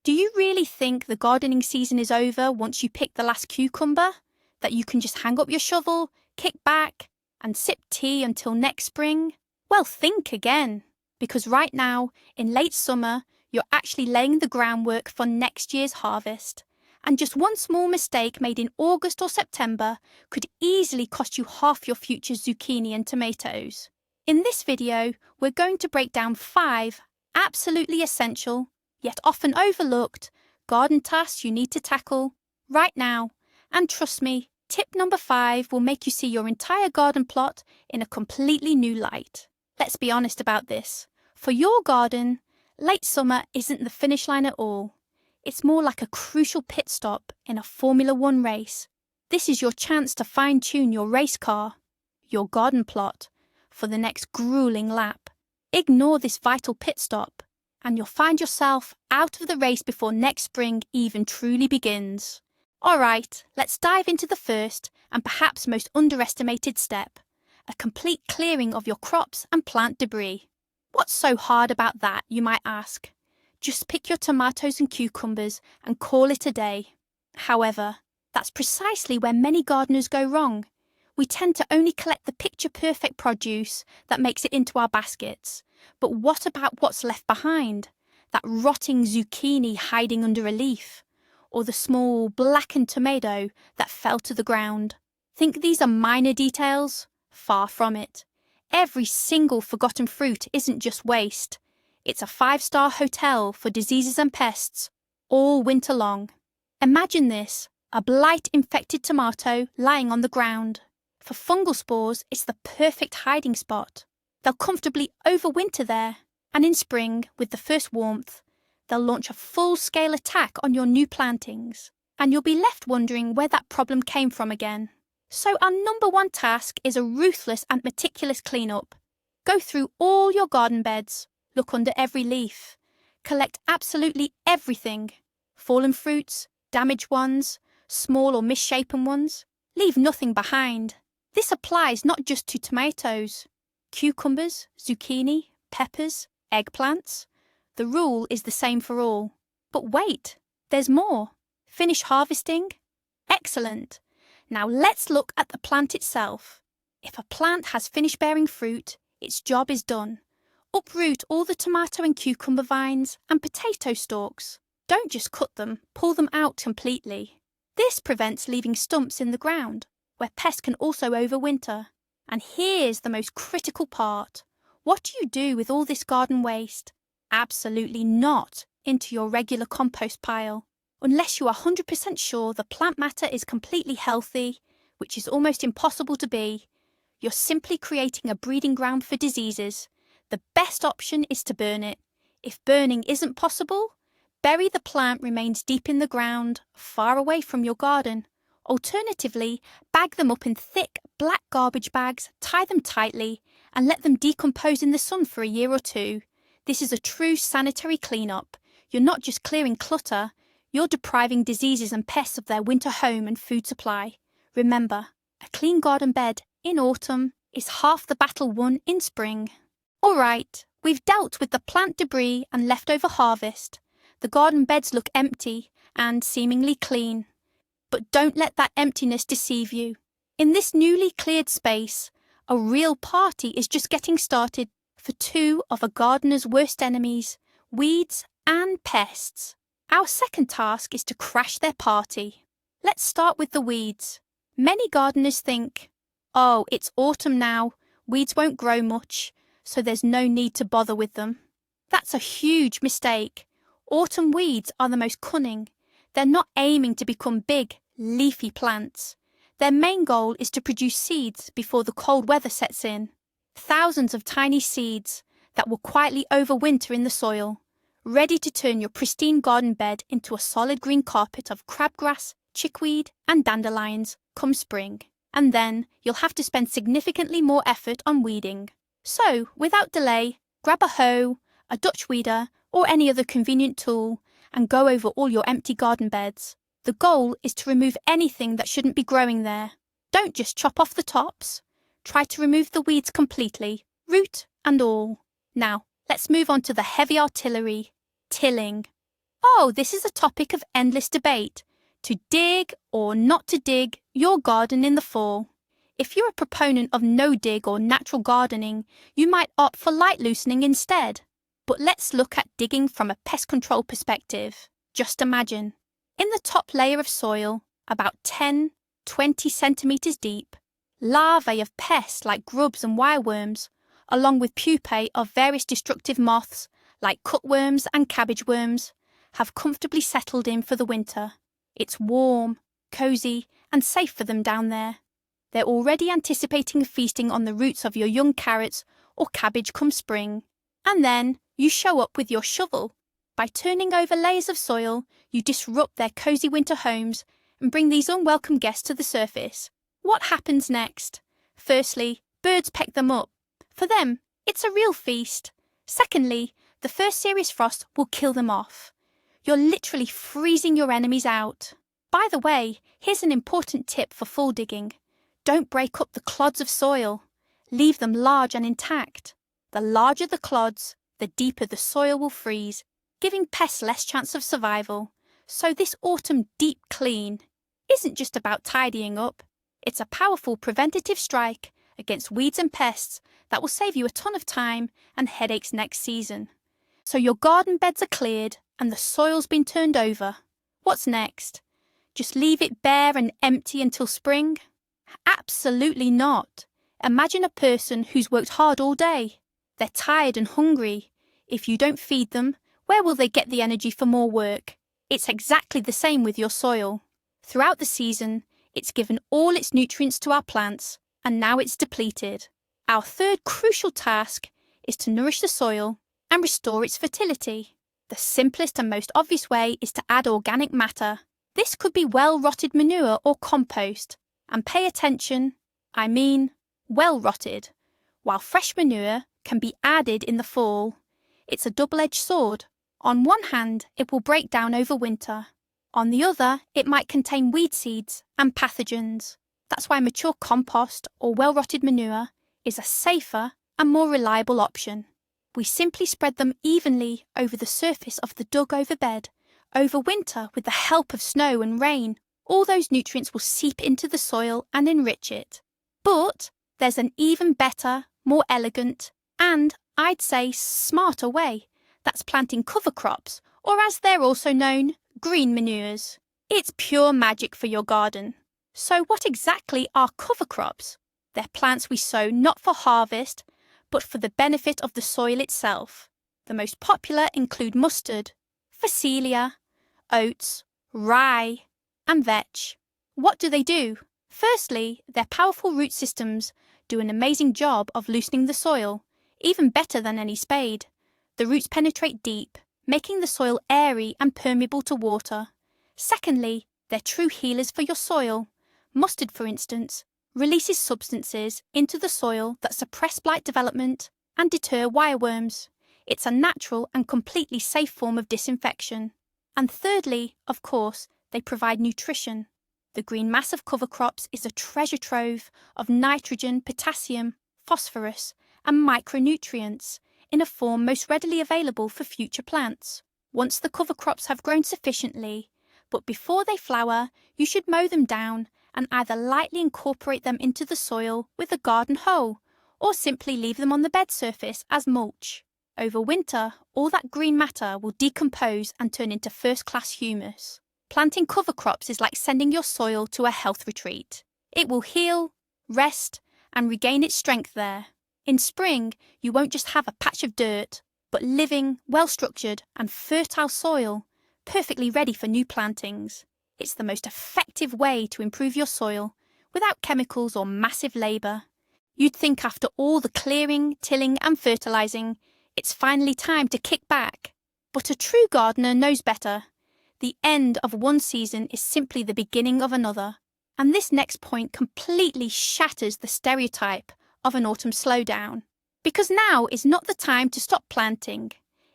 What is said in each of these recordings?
Do you really think the gardening season is over once you pick the last cucumber? That you can just hang up your shovel, kick back, and sip tea until next spring? Well, think again. Because right now, in late summer, you're actually laying the groundwork for next year's harvest. And just one small mistake made in August or September could easily cost you half your future zucchini and tomatoes. In this video, we're going to break down 5 absolutely essential, yet often overlooked, garden tasks you need to tackle right now. And trust me, tip number 5 will make you see your entire garden plot in a completely new light. Let's be honest about this. For your garden, late summer isn't the finish line at all. It's more like a crucial pit stop in a Formula One race. This is your chance to fine-tune your race car, your garden plot, for the next grueling lap. Ignore this vital pit stop, and you'll find yourself out of the race before next spring even truly begins. Alright, let's dive into the first and perhaps most underestimated step, a complete clearing of your crops and plant debris. What's so hard about that, you might ask? Just pick your tomatoes and cucumbers and call it a day. However, that's precisely where many gardeners go wrong. We tend to only collect the picture-perfect produce that makes it into our baskets. But what about what's left behind? That rotting zucchini hiding under a leaf? Or the small blackened tomato that fell to the ground? Think these are minor details? Far from it. Every single forgotten fruit isn't just waste. It's a 5-star hotel for diseases and pests all winter long. Imagine this, a blight-infected tomato lying on the ground. For fungal spores, it's the perfect hiding spot. They'll comfortably overwinter there, and in spring, with the first warmth, they'll launch a full-scale attack on your new plantings, and you'll be left wondering where that problem came from again. So our number 1 task is a ruthless and meticulous cleanup. Go through all your garden beds, look under every leaf, collect absolutely everything, fallen fruits, damaged ones, small or misshapen ones. Leave nothing behind. This applies not just to tomatoes, cucumbers, zucchini, peppers, eggplants. The rule is the same for all. But wait, there's more. Finish harvesting? Excellent. Now let's look at the plant itself. If a plant has finished bearing fruit, its job is done. Uproot all the tomato and cucumber vines and potato stalks. Don't just cut them, pull them out completely. This prevents leaving stumps in the ground, where pests can also overwinter. And here's the most critical part. What do you do with all this garden waste? Absolutely not into your regular compost pile. Unless you are 100% sure the plant matter is completely healthy, which is almost impossible to be, you're simply creating a breeding ground for diseases. The best option is to burn it. If burning isn't possible, bury the plant remains deep in the ground, far away from your garden. Alternatively, bag them up in thick, black garbage bags, tie them tightly, and let them decompose in the sun for a year or 2. This is a true sanitary cleanup. You're not just clearing clutter, you're depriving diseases and pests of their winter home and food supply. Remember, a clean garden bed in autumn is half the battle won in spring. Alright, we've dealt with the plant debris and leftover harvest. The garden beds look empty and seemingly clean. But don't let that emptiness deceive you. In this newly cleared space, a real party is just getting started for 2 of a gardener's worst enemies, weeds and pests. Our second task is to crash their party. Let's start with the weeds. Many gardeners think, oh, it's autumn now, weeds won't grow much, so there's no need to bother with them. That's a huge mistake. Autumn weeds are the most cunning. They're not aiming to become big, leafy plants. Their main goal is to produce seeds before the cold weather sets in. Thousands of tiny seeds that will quietly overwinter in the soil, ready to turn your pristine garden bed into a solid green carpet of crabgrass, chickweed and dandelions come spring. And then you'll have to spend significantly more effort on weeding. So, without delay, grab a hoe, a Dutch weeder, or any other convenient tool, and go over all your empty garden beds. The goal is to remove anything that shouldn't be growing there. Don't just chop off the tops. Try to remove the weeds completely, root and all. Now, let's move on to the heavy artillery, tilling. Oh, this is a topic of endless debate. To dig or not to dig your garden in the fall. If you're a proponent of no-dig or natural gardening, you might opt for light loosening instead. But let's look at digging from a pest control perspective. Just imagine, in the top layer of soil, about 10–20 centimetres deep, larvae of pests like grubs and wireworms, along with pupae of various destructive moths like cutworms and cabbage worms, have comfortably settled in for the winter. It's warm, cosy, and safe for them down there. They're already anticipating feasting on the roots of your young carrots or cabbage come spring. And then you show up with your shovel. By turning over layers of soil, you disrupt their cosy winter homes and bring these unwelcome guests to the surface. What happens next? Firstly, birds peck them up. For them, it's a real feast. Secondly, the first serious frost will kill them off. You're literally freezing your enemies out. By the way, here's an important tip for fall digging. Don't break up the clods of soil. Leave them large and intact. The larger the clods, the deeper the soil will freeze, giving pests less chance of survival. So this autumn deep clean isn't just about tidying up. It's a powerful preventative strike against weeds and pests that will save you a ton of time and headaches next season. So your garden beds are cleared and the soil's been turned over. What's next? Just leave it bare and empty until spring? Absolutely not. Imagine a person who's worked hard all day. They're tired and hungry. If you don't feed them, where will they get the energy for more work? It's exactly the same with your soil. Throughout the season, it's given all its nutrients to our plants, and now it's depleted. Our third crucial task is to nourish the soil and restore its fertility. The simplest and most obvious way is to add organic matter. This could be well-rotted manure or compost. And pay attention, I mean well-rotted. While fresh manure can be added in the fall, it's a double-edged sword. On one hand, it will break down over winter. On the other, it might contain weed seeds and pathogens. That's why mature compost or well-rotted manure is a safer and more reliable option. We simply spread them evenly over the surface of the dug-over bed. Over winter, with the help of snow and rain, all those nutrients will seep into the soil and enrich it. But there's an even better, more elegant, and I'd say smarter way. That's planting cover crops, or as they're also known, green manures. It's pure magic for your garden. So what exactly are cover crops? They're plants we sow not for harvest, but for the benefit of the soil itself. The most popular include mustard, phacelia, oats, rye, and vetch. What do? Firstly, their powerful root systems do an amazing job of loosening the soil, even better than any spade. The roots penetrate deep, making the soil airy and permeable to water. Secondly, they're true healers for your soil. Mustard, for instance, releases substances into the soil that suppress blight development and deter wireworms. It's a natural and completely safe form of disinfection. And thirdly, of course, they provide nutrition. The green mass of cover crops is a treasure trove of nitrogen, potassium, phosphorus, and micronutrients in a form most readily available for future plants. Once the cover crops have grown sufficiently, but before they flower, you should mow them down and either lightly incorporate them into the soil with a garden hoe, or simply leave them on the bed surface as mulch. Over winter, all that green matter will decompose and turn into first-class humus. Planting cover crops is like sending your soil to a health retreat. It will heal, rest, and regain its strength there. In spring, you won't just have a patch of dirt, but living, well-structured, and fertile soil, perfectly ready for new plantings. It's the most effective way to improve your soil without chemicals or massive labour. You'd think after all the clearing, tilling, and fertilising, it's finally time to kick back. But a true gardener knows better. The end of one season is simply the beginning of another. And this next point completely shatters the stereotype of an autumn slowdown. Because now is not the time to stop planting.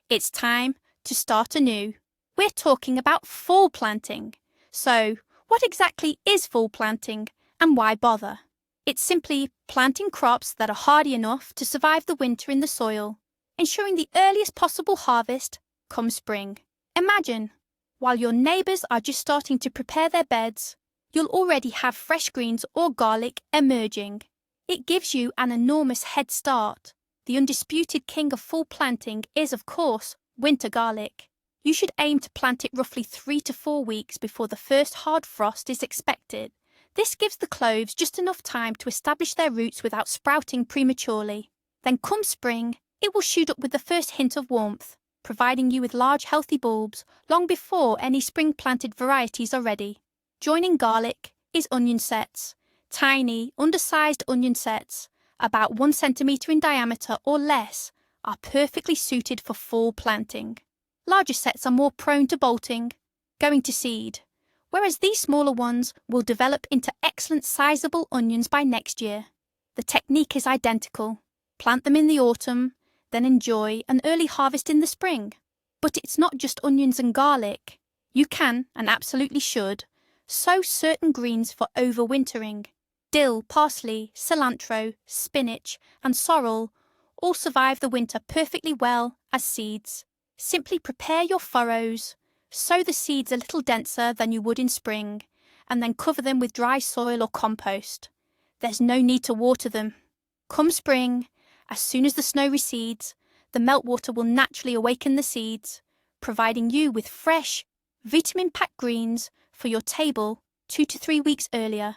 It's time to start anew. We're talking about fall planting. So, what exactly is fall planting and why bother? It's simply planting crops that are hardy enough to survive the winter in the soil, ensuring the earliest possible harvest come spring. Imagine While your neighbours are just starting to prepare their beds, you'll already have fresh greens or garlic emerging. It gives you an enormous head start. The undisputed king of fall planting is, of course, winter garlic. You should aim to plant it roughly 3 to 4 weeks before the first hard frost is expected. This gives the cloves just enough time to establish their roots without sprouting prematurely. Then come spring, it will shoot up with the first hint of warmth, providing you with large healthy bulbs long before any spring-planted varieties are ready. Joining garlic is onion sets. Tiny, undersized onion sets, about 1 centimetre in diameter or less, are perfectly suited for fall planting. Larger sets are more prone to bolting, going to seed, whereas these smaller ones will develop into excellent sizable onions by next year. The technique is identical. Plant them in the autumn, then enjoy an early harvest in the spring. But it's not just onions and garlic. You can, and absolutely should, sow certain greens for overwintering. Dill, parsley, cilantro, spinach, and sorrel all survive the winter perfectly well as seeds. Simply prepare your furrows, sow the seeds a little denser than you would in spring, and then cover them with dry soil or compost. There's no need to water them. Come spring, as soon as the snow recedes, the meltwater will naturally awaken the seeds, providing you with fresh, vitamin-packed greens for your table 2 to 3 weeks earlier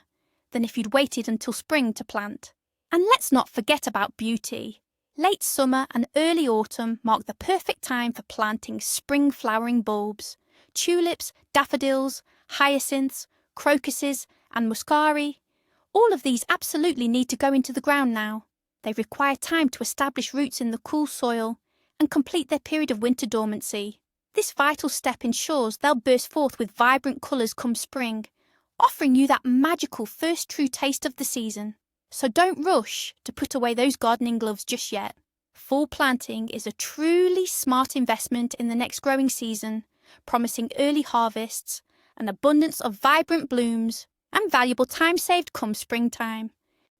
than if you'd waited until spring to plant. And let's not forget about beauty. Late summer and early autumn mark the perfect time for planting spring flowering bulbs. Tulips, daffodils, hyacinths, crocuses, and muscari. All of these absolutely need to go into the ground now. They require time to establish roots in the cool soil and complete their period of winter dormancy. This vital step ensures they'll burst forth with vibrant colours come spring, offering you that magical first true taste of the season. So don't rush to put away those gardening gloves just yet. Fall planting is a truly smart investment in the next growing season, promising early harvests, an abundance of vibrant blooms, and valuable time saved come springtime.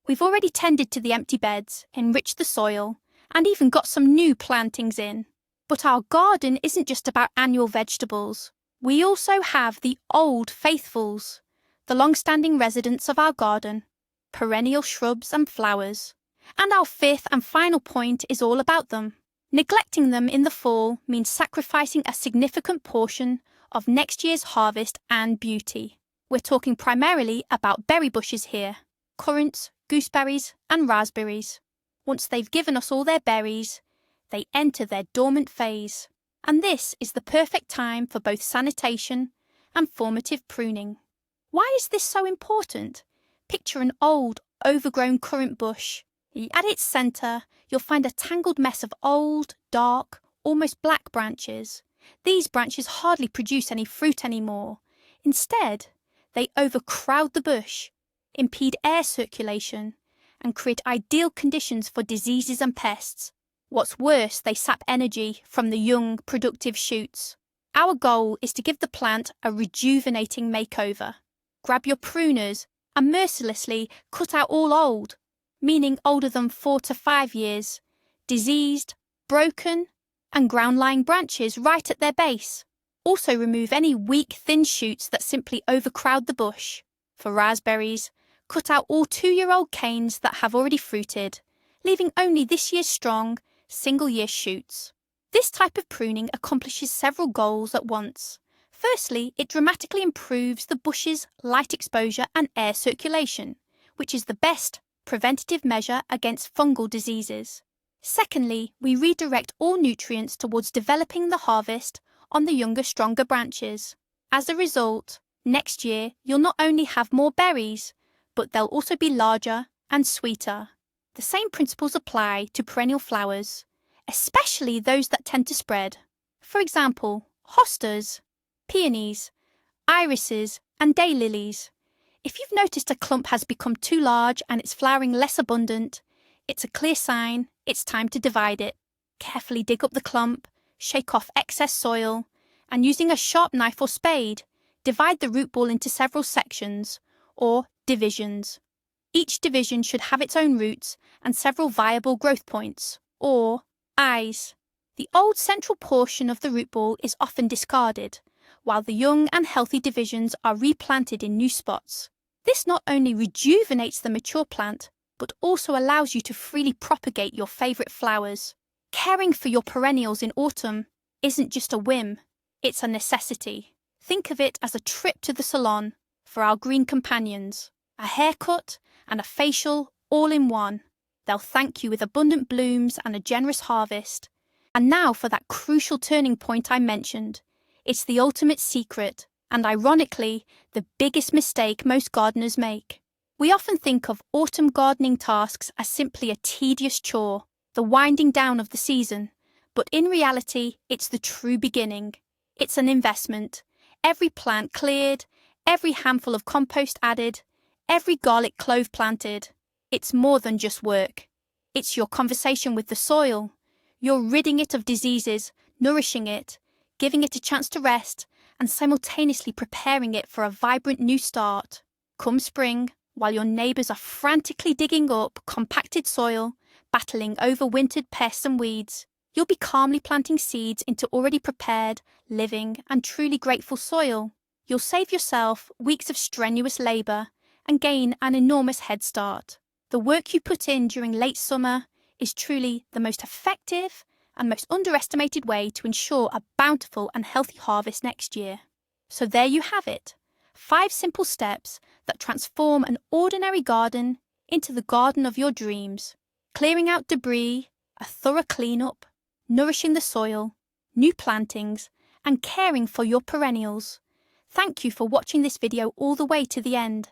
We've already tended to the empty beds, enriched the soil, and even got some new plantings in. But our garden isn't just about annual vegetables. We also have the old faithfuls, the long-standing residents of our garden, perennial shrubs and flowers. And our fifth and final point is all about them. Neglecting them in the fall means sacrificing a significant portion of next year's harvest and beauty. We're talking primarily about berry bushes here, currants, gooseberries and raspberries. Once they've given us all their berries, they enter their dormant phase. And this is the perfect time for both sanitation and formative pruning. Why is this so important? Picture an old, overgrown currant bush. At its centre, you'll find a tangled mess of old, dark, almost black branches. These branches hardly produce any fruit anymore. Instead, they overcrowd the bush, impede air circulation, and create ideal conditions for diseases and pests. What's worse, they sap energy from the young, productive shoots. Our goal is to give the plant a rejuvenating makeover. Grab your pruners and mercilessly cut out all old, meaning older than 4 to 5 years, diseased, broken, and ground-lying branches right at their base. Also remove any weak, thin shoots that simply overcrowd the bush. For raspberries, cut out all 2-year-old canes that have already fruited, leaving only this year's strong, single-year shoots. This type of pruning accomplishes several goals at once. Firstly, it dramatically improves the bush's light exposure and air circulation, which is the best preventative measure against fungal diseases. Secondly, we redirect all nutrients towards developing the harvest on the younger, stronger branches. As a result, next year you'll not only have more berries, but they'll also be larger and sweeter. The same principles apply to perennial flowers, especially those that tend to spread. For example, hostas, peonies, irises, and daylilies. If you've noticed a clump has become too large and it's flowering less abundant, it's a clear sign it's time to divide it. Carefully dig up the clump, shake off excess soil, and using a sharp knife or spade, divide the root ball into several sections, or divisions. Each division should have its own roots and several viable growth points, or eyes. The old central portion of the root ball is often discarded, while the young and healthy divisions are replanted in new spots. This not only rejuvenates the mature plant, but also allows you to freely propagate your favourite flowers. Caring for your perennials in autumn isn't just a whim, it's a necessity. Think of it as a trip to the salon for our green companions, a haircut and a facial all in one. They'll thank you with abundant blooms and a generous harvest. And now for that crucial turning point I mentioned. It's the ultimate secret, and ironically, the biggest mistake most gardeners make. We often think of autumn gardening tasks as simply a tedious chore, the winding down of the season, but in reality, it's the true beginning. It's an investment. Every plant cleared, every handful of compost added, every garlic clove planted. It's more than just work. It's your conversation with the soil. You're ridding it of diseases, nourishing it, giving it a chance to rest, and simultaneously preparing it for a vibrant new start. Come spring, while your neighbours are frantically digging up compacted soil, battling overwintered pests and weeds, you'll be calmly planting seeds into already prepared, living, and truly grateful soil. You'll save yourself weeks of strenuous labour and gain an enormous head start. The work you put in during late summer is truly the most effective and most underestimated way to ensure a bountiful and healthy harvest next year. So there you have it, 5 simple steps that transform an ordinary garden into the garden of your dreams. Clearing out debris, a thorough clean-up, nourishing the soil, new plantings, and caring for your perennials. Thank you for watching this video all the way to the end.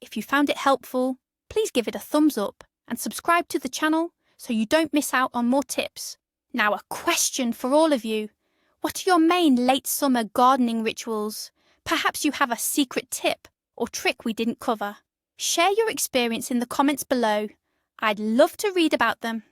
If you found it helpful, please give it a thumbs up and subscribe to the channel so you don't miss out on more tips. Now a question for all of you. What are your main late summer gardening rituals? Perhaps you have a secret tip or trick we didn't cover. Share your experience in the comments below. I'd love to read about them.